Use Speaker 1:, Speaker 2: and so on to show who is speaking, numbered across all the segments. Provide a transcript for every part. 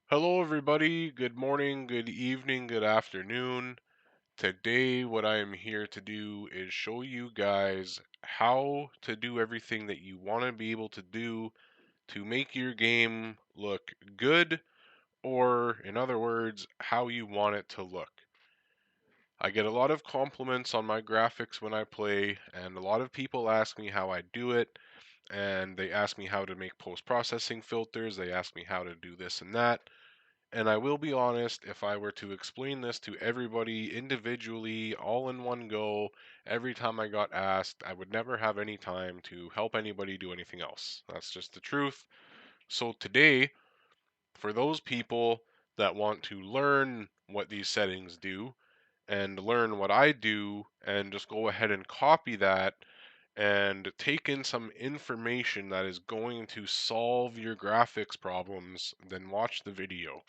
Speaker 1: Hello, everybody. Good morning, good evening, good afternoon. Today, what I am here to do is show you guys how to do everything that you want to be able to do to make your game look good, or in other words, how you want it to look. I get a lot of compliments on my graphics when I play, and a lot of people ask me how I do it, and they ask me how to make post-processing filters, they ask me how to do this and that. And I will be honest, if I were to explain this to everybody individually, all in one go, every time I got asked, I would never have any time to help anybody do anything else. That's just the truth. So today, for those people that want to learn what these settings do and learn what I do and just go ahead and copy that and take in some information that is going to solve your graphics problems, then watch the video.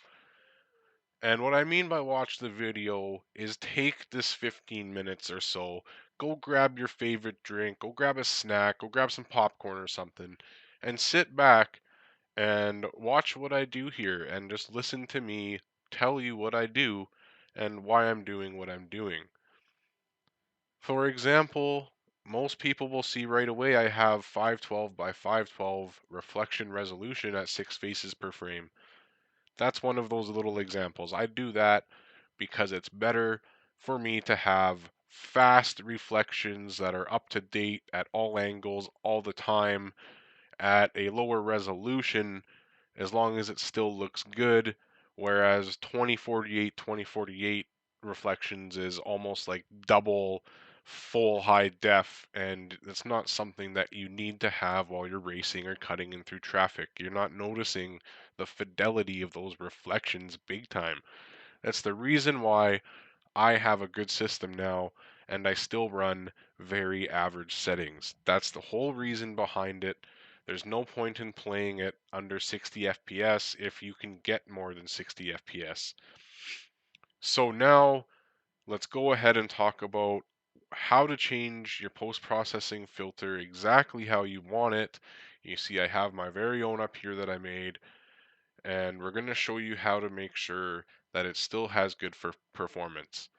Speaker 1: And what I mean by watch the video is take this 15 minutes or so, go grab your favorite drink, go grab a snack, go grab some popcorn or something, and sit back and watch what I do here and just listen to me tell you what I do and why I'm doing what I'm doing. For example, most people will see right away I have 512 by 512 reflection resolution at 6 faces per frame. That's one of those little examples. I do that because it's better for me to have fast reflections that are up to date at all angles all the time at a lower resolution as long as it still looks good, whereas 2048 reflections is almost like double full high def, and it's not something that you need to have while you're racing or cutting in through traffic. You're not noticing the fidelity of those reflections big time. That's the reason why I have a good system now and I still run very average settings. That's the whole reason behind it. There's no point in playing it under 60 FPS if you can get more than 60 FPS. So now let's go ahead and talk about how to change your post-processing filter exactly how you want it. You see I have my very own up here that I made, and we're going to show you how to make sure that it still has good performance.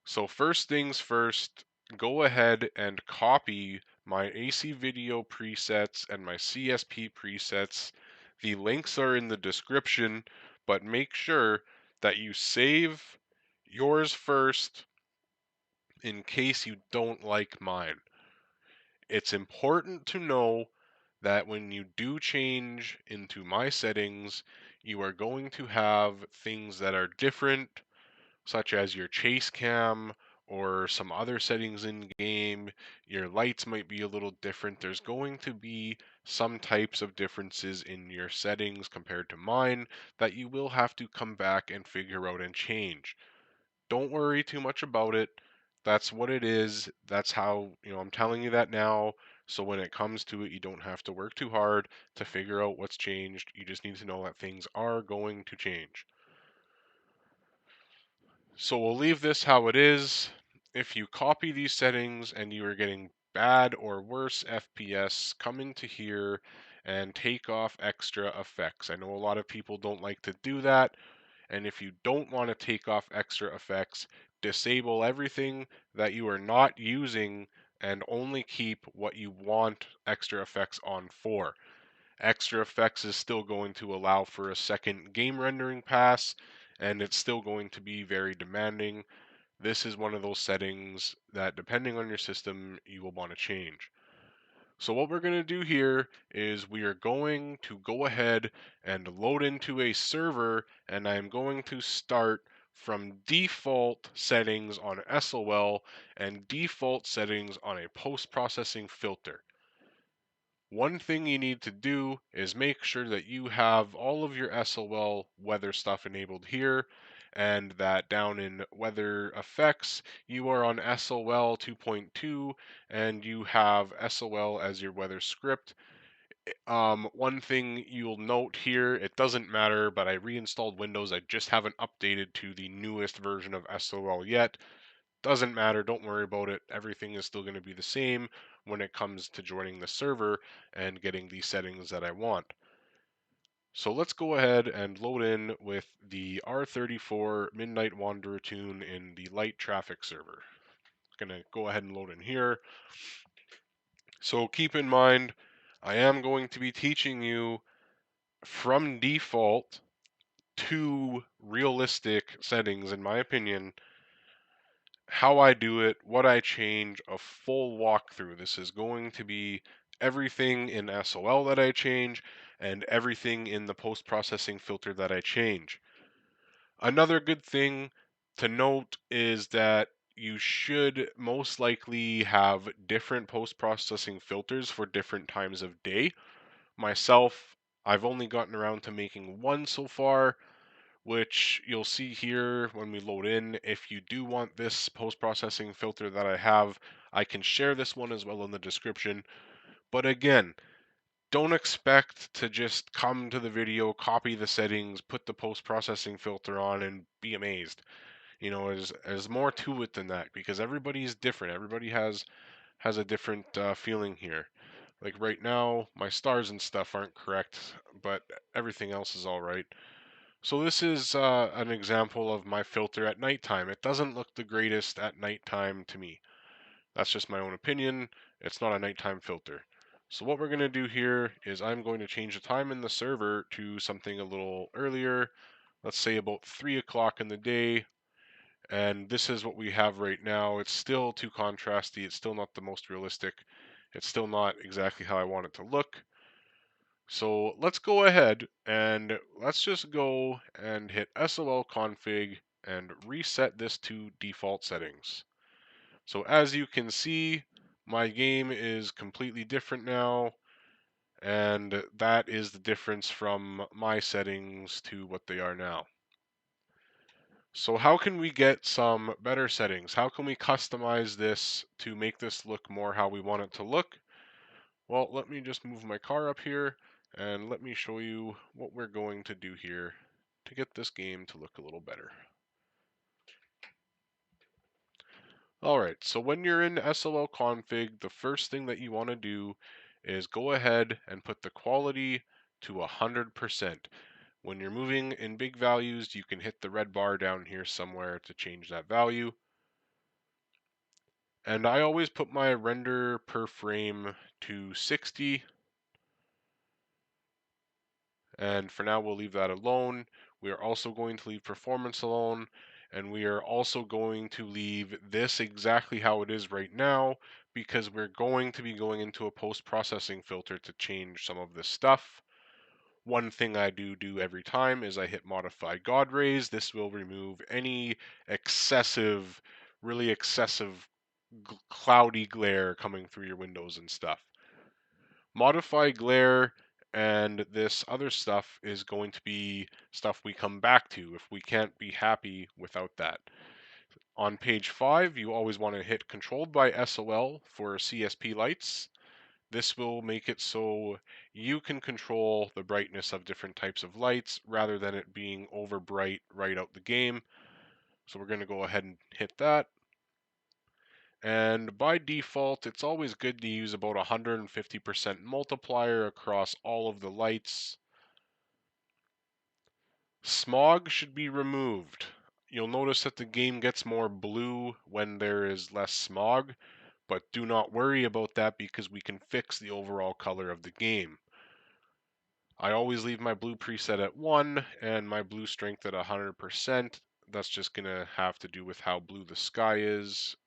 Speaker 1: So first things first, go ahead and copy my AC video presets and my CSP presets. The links are in the description, but make sure that you save yours first in case you don't like mine. It's important to know that when you do change into my settings, you are going to have things that are different, such as your chase cam or some other settings in game. Your lights might be a little different. There's going to be some types of differences in your settings compared to mine that you will have to come back and figure out and change. Don't worry too much about it. That's what it is. That's how, I'm telling you that now. So when it comes to it, you don't have to work too hard to figure out what's changed. You just need to know that things are going to change. So we'll leave this how it is. If you copy these settings and you are getting bad or worse FPS, come into here and take off extra effects. I know a lot of people don't like to do that, and if you don't want to take off extra effects, disable everything that you are not using and only keep what you want extra effects on for. Extra effects is still going to allow for a second game rendering pass, and it's still going to be very demanding. This is one of those settings that, depending on your system, you will want to change. So what we're going to do here is we are going to go ahead and load into a server, and I'm going to start from default settings on SOL and default settings on a post-processing filter. One thing you need to do is make sure that you have all of your SOL weather stuff enabled here, and that down in weather effects, you are on SOL 2.2 and you have SOL as your weather script. One thing you'll note here, it doesn't matter, but I reinstalled Windows. I just haven't updated to the newest version of SOL yet. Doesn't matter, don't worry about it. Everything is still going to be the same when it comes to joining the server and getting the settings that I want. So let's go ahead and load in with the R34 Midnight Wanderer tune in the light traffic server. Gonna go ahead and load in here. So keep in mind, I am going to be teaching you from default to realistic settings, in my opinion, how I do it, what I change, a full walkthrough. This is going to be everything in SOL that I change and everything in the post-processing filter that I change. Another good thing to note is that you should most likely have different post-processing filters for different times of day. Myself, I've only gotten around to making one so far, which you'll see here when we load in. If you do want this post-processing filter that I have, I can share this one as well in the description. But again, don't expect to just come to the video, copy the settings, put the post-processing filter on, and be amazed. You know, there's more to it than that because everybody's different. Everybody has a different feeling here. Like right now, my stars and stuff aren't correct, but everything else is all right. So this is an example of my filter at nighttime. It doesn't look the greatest at nighttime to me. That's just my own opinion. It's not a nighttime filter. So what we're going to do here is I'm going to change the time in the server to something a little earlier. Let's say about 3 o'clock in the day. And this is what we have right now. It's still too contrasty. It's still not the most realistic. It's still not exactly how I want it to look. So let's go ahead and let's just go and hit SOL config and reset this to default settings. So as you can see, my game is completely different now, and that is the difference from my settings to what they are now. So how can we get some better settings? How can we customize this to make this look more how we want it to look? Well, let me just move my car up here and let me show you what we're going to do here to get this game to look a little better. Alright, so when you're in SOL config, the first thing that you want to do is go ahead and put the quality to 100%. When you're moving in big values, you can hit the red bar down here somewhere to change that value. And I always put my render per frame to 60. And for now, we'll leave that alone. We are also going to leave performance alone. And we are also going to leave this exactly how it is right now because we're going to be going into a post-processing filter to change some of this stuff. One thing I do every time is I hit modify godrays. This will remove any excessive, really excessive cloudy glare coming through your windows and stuff. Modify glare and this other stuff is going to be stuff we come back to if we can't be happy without that. On page 5, you always want to hit controlled by SOL for CSP lights. This will make it so you can control the brightness of different types of lights rather than it being over bright right out the game. So we're going to go ahead and hit that. And by default, it's always good to use about 150% multiplier across all of the lights. Smog should be removed. You'll notice that the game gets more blue when there is less smog, but do not worry about that because we can fix the overall color of the game. I always leave my blue preset at 1 and my blue strength at 100%. That's just going to have to do with how blue the sky is.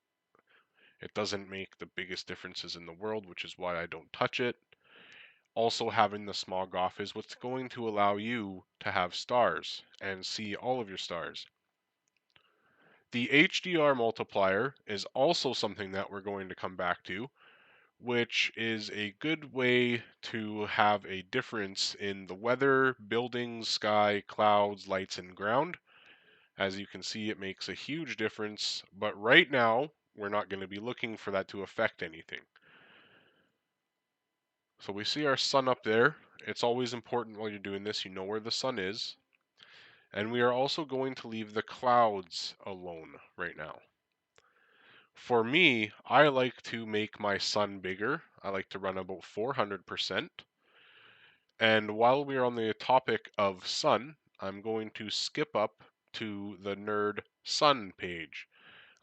Speaker 1: It doesn't make the biggest differences in the world, which is why I don't touch it. Also, having the smog off is what's going to allow you to have stars and see all of your stars. The HDR multiplier is also something that we're going to come back to, which is a good way to have a difference in the weather, buildings, sky, clouds, lights, and ground. As you can see, it makes a huge difference, but right now, we're not going to be looking for that to affect anything. So we see our sun up there. It's always important while you're doing this, you know where the sun is. And we are also going to leave the clouds alone right now. For me, I like to make my sun bigger. I like to run about 400%. And while we're on the topic of sun, I'm going to skip up to the nerd sun page.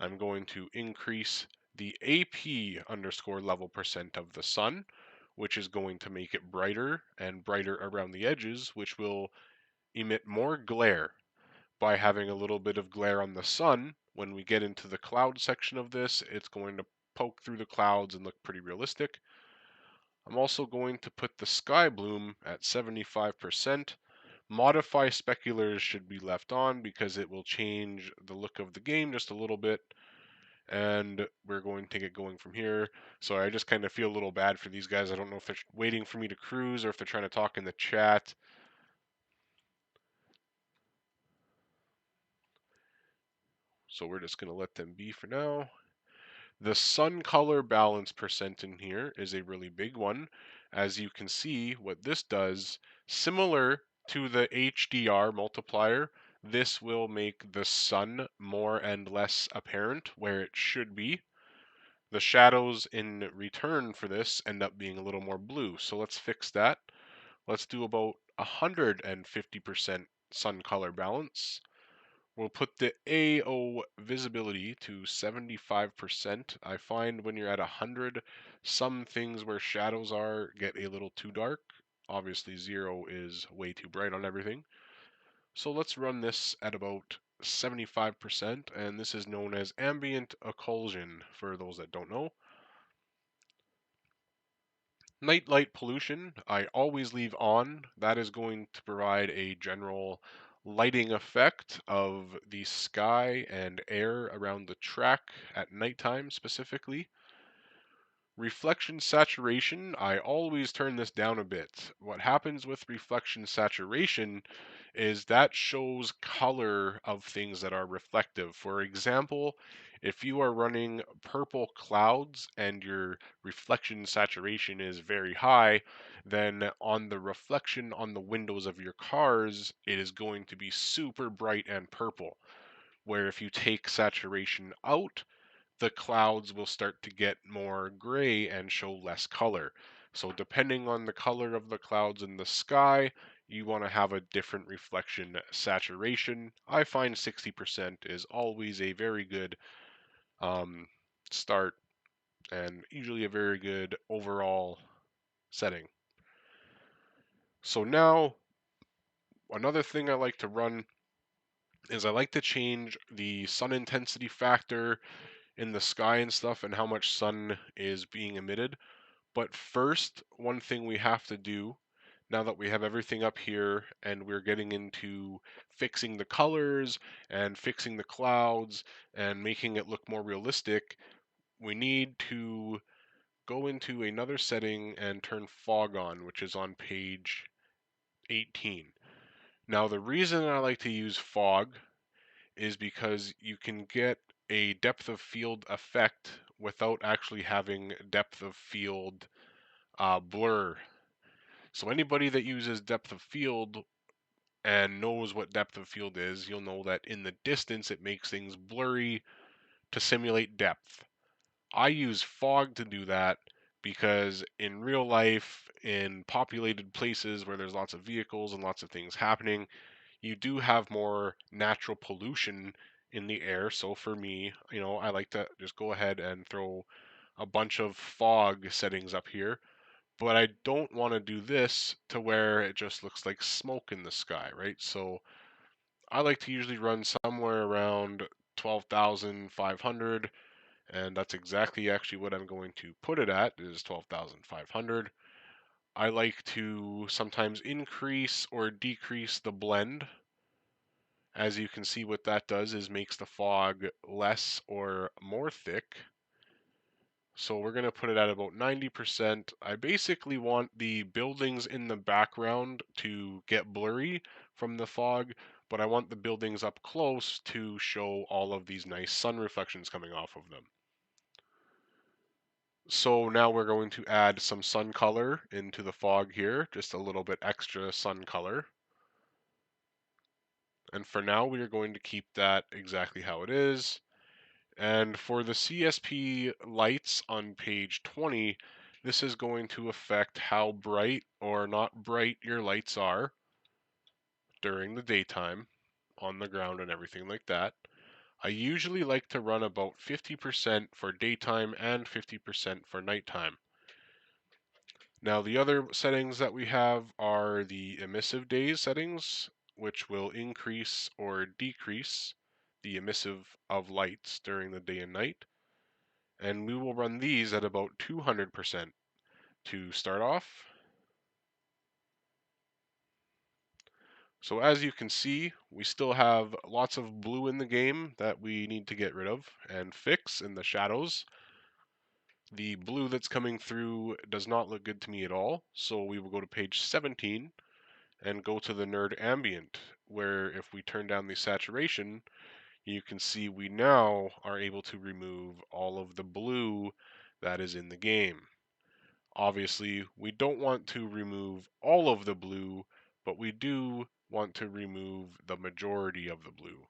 Speaker 1: I'm going to increase the AP underscore level percent of the sun, which is going to make it brighter and brighter around the edges, which will emit more glare by having a little bit of glare on the sun. When we get into the cloud section of this, it's going to poke through the clouds and look pretty realistic. I'm also going to put the sky bloom at 75%. Modify speculars should be left on because it will change the look of the game just a little bit. And we're going to get going from here. So I just kind of feel a little bad for these guys. I don't know if they're waiting for me to cruise or if they're trying to talk in the chat. So we're just going to let them be for now. The sun color balance percent in here is a really big one. As you can see, what this does, similar to the HDR multiplier, this will make the sun more and less apparent where it should be. The shadows in return for this end up being a little more blue. So let's fix that. Let's do about 150% sun color balance. We'll put the AO visibility to 75%. I find when you're at 100, some things where shadows are get a little too dark. Obviously 0 is way too bright on everything. So let's run this at about 75%, and this is known as ambient occlusion for those that don't know. Night light pollution, I always leave on. That is going to provide a general lighting effect of the sky and air around the track at nighttime specifically. Reflection saturation, I always turn this down a bit. What happens with reflection saturation is that shows color of things that are reflective. For example, if you are running purple clouds and your reflection saturation is very high, then on the reflection on the windows of your cars, it is going to be super bright and purple. Where if you take saturation out, the clouds will start to get more gray and show less color. So depending on the color of the clouds in the sky, you want to have a different reflection saturation. I find 60% is always a very good um, start and usually a very good overall setting. So now another thing I like to run is I like to change the sun intensity factor in the sky and stuff and how much sun is being emitted. But first, one thing we have to do now that we have everything up here and we're getting into fixing the colors and fixing the clouds and making it look more realistic, we need to go into another setting and turn fog on, which is on page 18. Now, the reason I like to use fog is because you can get a depth of field effect without actually having depth of field blur. So anybody that uses depth of field and knows what depth of field is, you'll know that in the distance it makes things blurry to simulate depth. I use fog to do that because in real life, in populated places where there's lots of vehicles and lots of things happening, you do have more natural pollution in the air. So for me, I like to just go ahead and throw a bunch of fog settings up here. But I don't want to do this to where it just looks like smoke in the sky, right? So I like to usually run somewhere around 12,500, and that's exactly actually what I'm going to put it at is 12,500. I like to sometimes increase or decrease the blend. As you can see, what that does is makes the fog less or more thick. So we're going to put it at about 90%. I basically want the buildings in the background to get blurry from the fog, but I want the buildings up close to show all of these nice sun reflections coming off of them. So now we're going to add some sun color into the fog here, just a little bit extra sun color. And for now, we are going to keep that exactly how it is. And for the CSP lights on page 20, This is going to affect how bright or not bright your lights are during the daytime on the ground and everything like that. I usually like to run about 50% for daytime and 50% for nighttime. Now the other settings that we have are the emissive days settings, which will increase or decrease the emissive of lights during the day and night. And we will run these at about 200% to start off. So as you can see, we still have lots of blue in the game that we need to get rid of and fix in the shadows. The blue that's coming through does not look good to me at all, so we will go to page 17 and go to the nerd ambient, where if we turn down the saturation, you can see we now are able to remove all of the blue that is in the game. Obviously, we don't want to remove all of the blue, but we do want to remove the majority of the blue.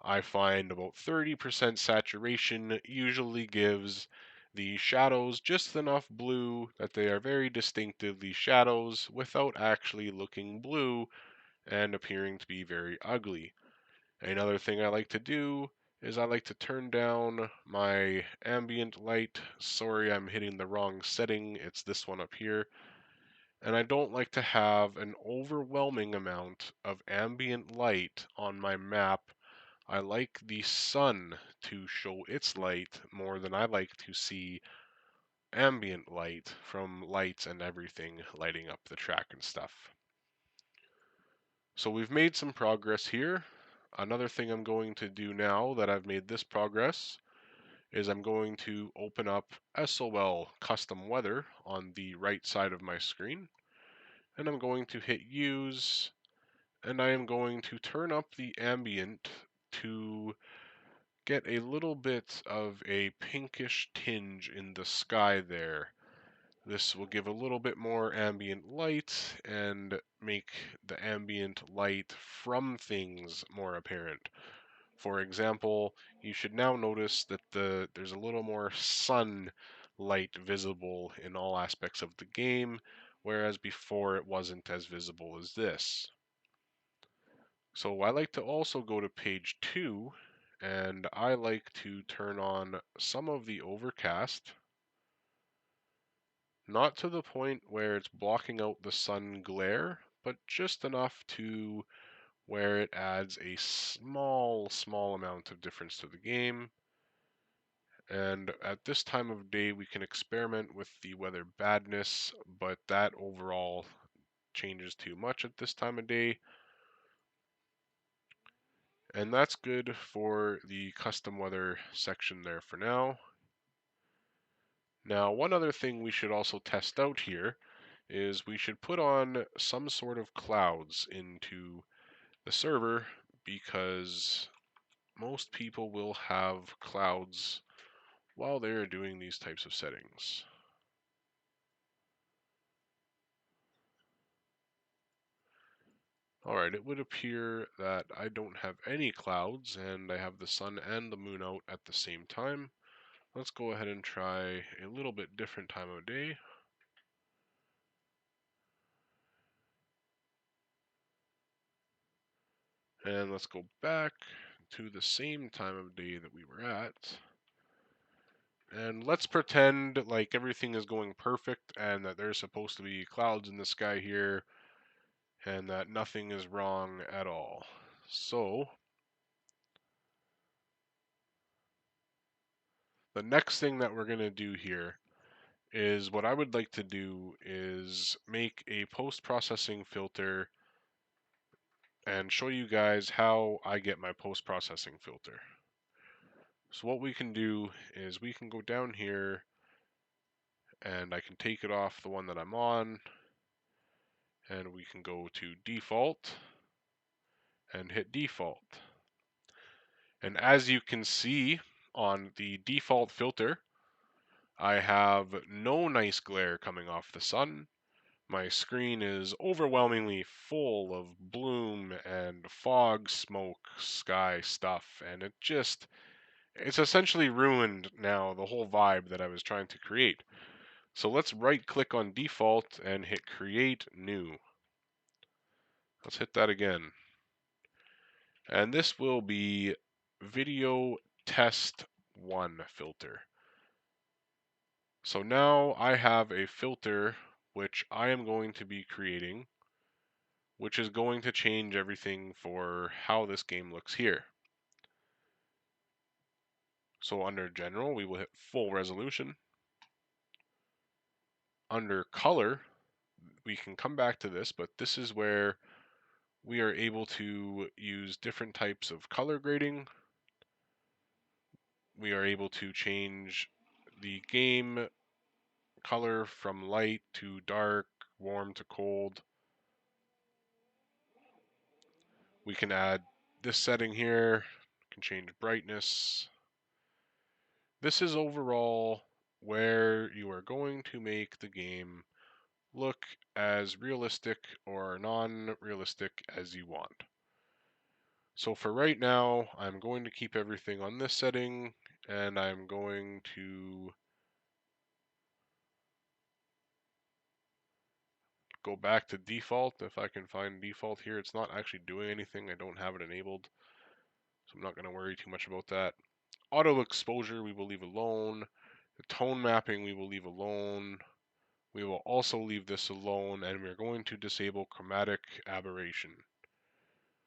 Speaker 1: I find about 30% saturation usually gives the shadows just enough blue that they are very distinctively shadows without actually looking blue and appearing to be very ugly. Another thing I like to do is I like to turn down my ambient light. Sorry, I'm hitting the wrong setting. It's this one up here. And I don't like to have an overwhelming amount of ambient light on my map. I like the sun to show its light more than I like to see ambient light from lights and everything lighting up the track and stuff. So we've made some progress here. Another thing I'm going to do now that I've made this progress is I'm going to open up SOL custom weather on the right side of my screen, and I'm going to hit use, and I am going to turn up the ambient to get a little bit of a pinkish tinge in the sky there. This will give a little bit more ambient light and make the ambient light from things more apparent. For example, you should now notice that there's a little more sunlight visible in all aspects of the game, whereas before it wasn't as visible as this. So I like to also go to page 2, and I like to turn on some of the overcast, not to the point where it's blocking out the sun glare, but just enough to where it adds a small amount of difference to the game. And at this time of day, we can experiment with the weather badness, but that overall changes too much at this time of day. And that's good for the custom weather section there for now. Now, one other thing we should also test out here is we should put on some sort of clouds into the server, because most people will have clouds while they're doing these types of settings. Alright, it would appear that I don't have any clouds and I have the sun and the moon out at the same time. Let's go ahead and try a little bit different time of day. And let's go back to the same time of day that we were at. And let's pretend like everything is going perfect and that there's supposed to be clouds in the sky here and that nothing is wrong at all. So, the next thing that we're going to do here is what I would like to do is make a post-processing filter and show you guys how I get my post-processing filter. So what we can do is we can go down here and I can take it off the one that I'm on, and we can go to default and hit default. And as you can see on the default filter, I have no nice glare coming off the sun. My screen is overwhelmingly full of bloom and fog, smoke, sky stuff, and it's essentially ruined now the whole vibe that I was trying to create. So let's right click on default and hit create new. Let's hit that again. And this will be video test 1 filter. So now I have a filter which I am going to be creating, which is going to change everything for how this game looks here. So under general, we will hit full resolution. Under color, we can come back to this, but this is where we are able to use different types of color grading. We are able to change the game color from light to dark, warm to cold. We can add this setting here, can change brightness. This is overall where you are going to make the game look as realistic or non-realistic as you want. So for right now, I'm going to keep everything on this setting, and I'm going to go back to default. If I can find default here, it's not actually doing anything. I don't have it enabled, so I'm not going to worry too much about that. Auto exposure we will leave alone. The tone mapping we will leave alone. We will also leave this alone, and we're going to disable chromatic aberration.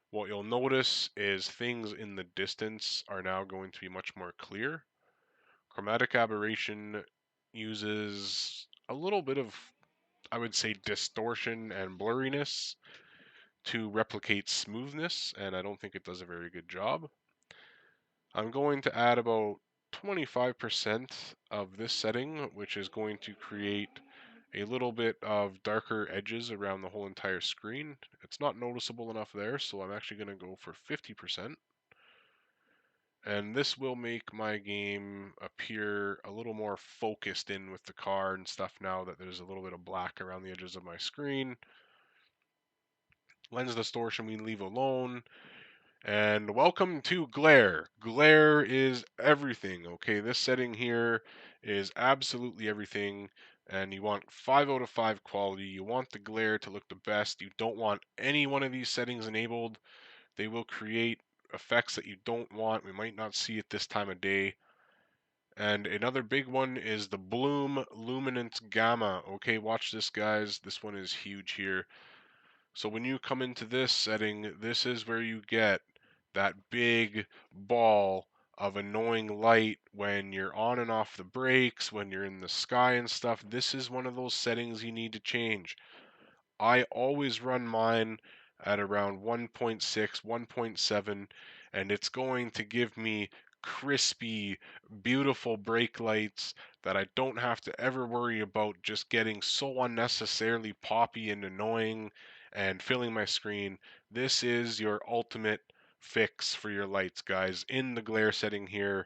Speaker 1: What you'll notice is things in the distance are now going to be much more clear. Chromatic aberration uses a little bit of, I would say, distortion and blurriness to replicate smoothness, and I don't think it does a very good job. I'm going to add about 25% of this setting, which is going to create a little bit of darker edges around the whole entire screen. It's not noticeable enough there, so I'm actually going to go for 50%. And this will make my game appear a little more focused in with the car and stuff now that there's a little bit of black around the edges of my screen. Lens distortion we leave alone. And welcome to glare. Glare is everything, okay? This setting here is absolutely everything. And you want 5 out of 5 quality. You want the glare to look the best. You don't want any one of these settings enabled. They will create effects that you don't want. We might not see it this time of day. And another big one is the bloom luminance gamma. Okay, watch this, guys. This one is huge here. So when you come into this setting, this is where you get that big ball of annoying light when you're on and off the brakes, when you're in the sky and stuff. This is one of those settings you need to change. I always run mine at around 1.6, 1.7, and it's going to give me crispy, beautiful brake lights that I don't have to ever worry about just getting so unnecessarily poppy and annoying and filling my screen. This is your ultimate fix for your lights, guys. In the glare setting here,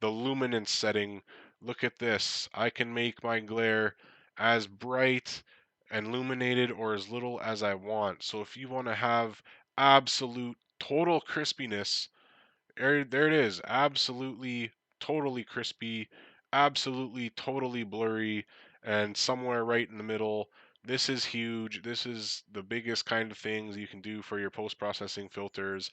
Speaker 1: the luminance setting, look at this. I can make my glare as bright and illuminated or as little as I want. So if you want to have absolute total crispiness, there it is. Absolutely totally crispy, absolutely totally blurry, and somewhere right in the middle. This is huge. This is the biggest kind of things you can do for your post-processing filters.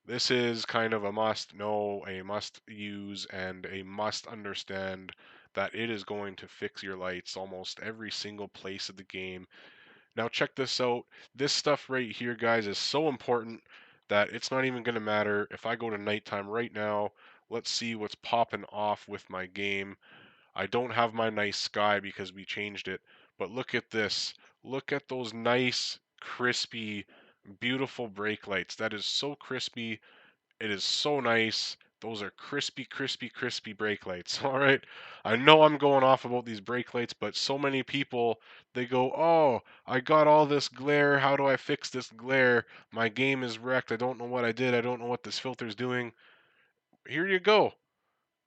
Speaker 1: This is kind of a must know, a must use, and a must understand that it is going to fix your lights almost every single place of the game. Now check this out. This stuff right here, guys, is so important that it's not even going to matter if I go to nighttime right now. Let's see what's popping off with my game. I don't have my nice sky because we changed it, but look at this. Look at those nice, crispy, beautiful brake lights. That is so crispy. It is so nice. Those are crispy, crispy, crispy brake lights. All right. I know I'm going off about these brake lights, but so many people, they go, oh, I got all this glare. How do I fix this glare? My game is wrecked. I don't know what I did. I don't know what this filter's doing. Here you go.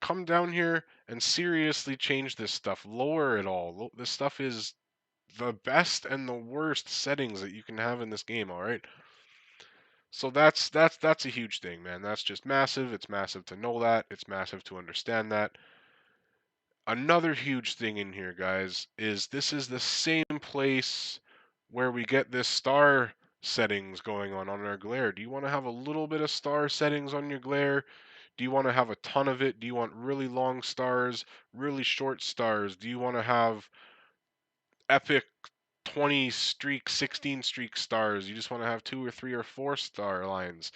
Speaker 1: Come down here and seriously change this stuff. Lower it all. This stuff is the best and the worst settings that you can have in this game, all right? So that's a huge thing, man. That's just massive. It's massive to know that. It's massive to understand that. Another huge thing in here, guys, is this is the same place where we get this star settings going on our glare. Do you want to have a little bit of star settings on your glare? Do you want to have a ton of it? Do you want really long stars, really short stars? Do you want to have epic 20 streak, 16 streak stars? You just want to have 2 or 3 or 4 star lines?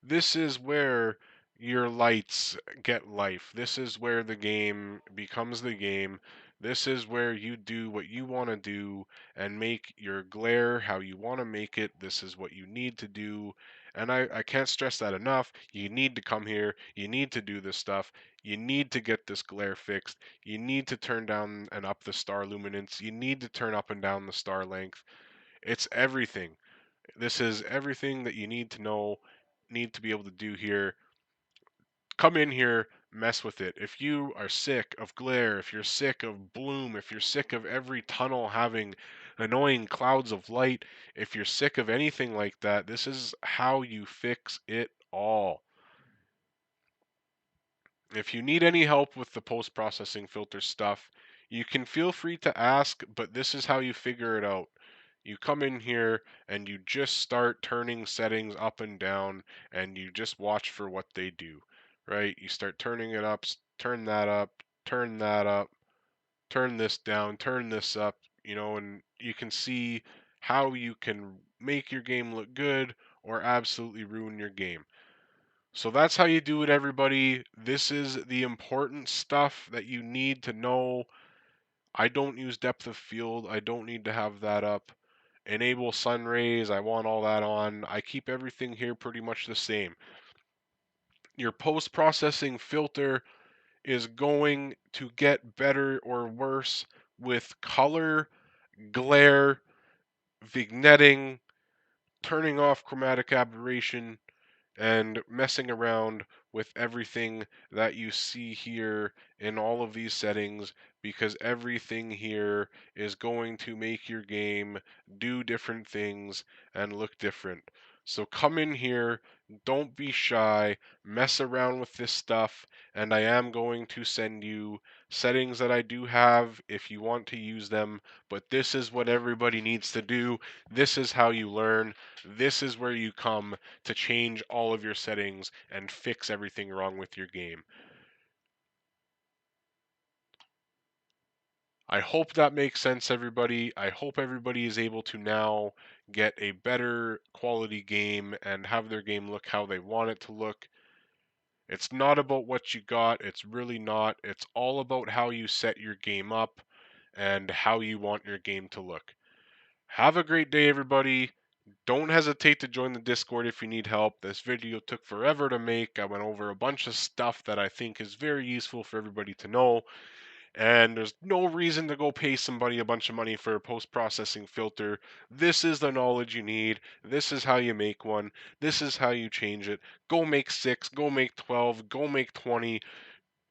Speaker 1: This is where your lights get life. This is where the game becomes the game. This is where you do what you want to do and make your glare how you want to make it. This is what you need to do. And I can't stress that enough. You need to come here. You need to do this stuff. You need to get this glare fixed. You need to turn down and up the star luminance. You need to turn up and down the star length. It's everything. This is everything that you need to know, need to be able to do here. Come in here, mess with it. If you are sick of glare, if you're sick of bloom, if you're sick of every tunnel having annoying clouds of light, if you're sick of anything like that, this is how you fix it all. If you need any help with the post-processing filter stuff, you can feel free to ask, but this is how you figure it out. You come in here and you just start turning settings up and down and you just watch for what they do, right? You start turning it up, turn that up, turn that up, turn this down, turn this up, and you can see how you can make your game look good or absolutely ruin your game. So that's how you do it, everybody. This is the important stuff that you need to know. I don't use depth of field. I don't need to have that up. Enable sun rays. I want all that on. I keep everything here pretty much the same. Your post-processing filter is going to get better or worse with color, glare, vignetting, turning off chromatic aberration, and messing around with everything that you see here in all of these settings, because everything here is going to make your game do different things and look different. So come in here, don't be shy, mess around with this stuff, and I am going to send you settings that I do have if you want to use them, but this is what everybody needs to do. This is how you learn. This is where you come to change all of your settings and fix everything wrong with your game. I hope that makes sense, everybody. I hope everybody is able to now get a better quality game and have their game look how they want it to look. It's not about what you got, it's really not. It's all about how you set your game up and how you want your game to look. Have a great day, everybody. Don't hesitate to join the Discord if you need help. This video took forever to make. I went over a bunch of stuff that I think is very useful for everybody to know. And there's no reason to go pay somebody a bunch of money for a post-processing filter. This is the knowledge you need. This is how you make one. This is how you change it. Go make 6, go make 12, go make 20.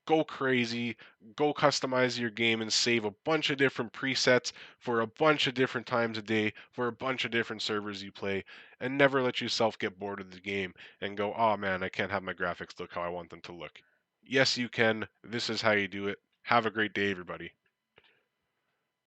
Speaker 1: Go crazy, go customize your game and save a bunch of different presets for a bunch of different times a day for a bunch of different servers you play, and never let yourself get bored of the game and go, oh man, I can't have my graphics look how I want them to look. Yes, you can. This is how you do it. Have a great day, everybody.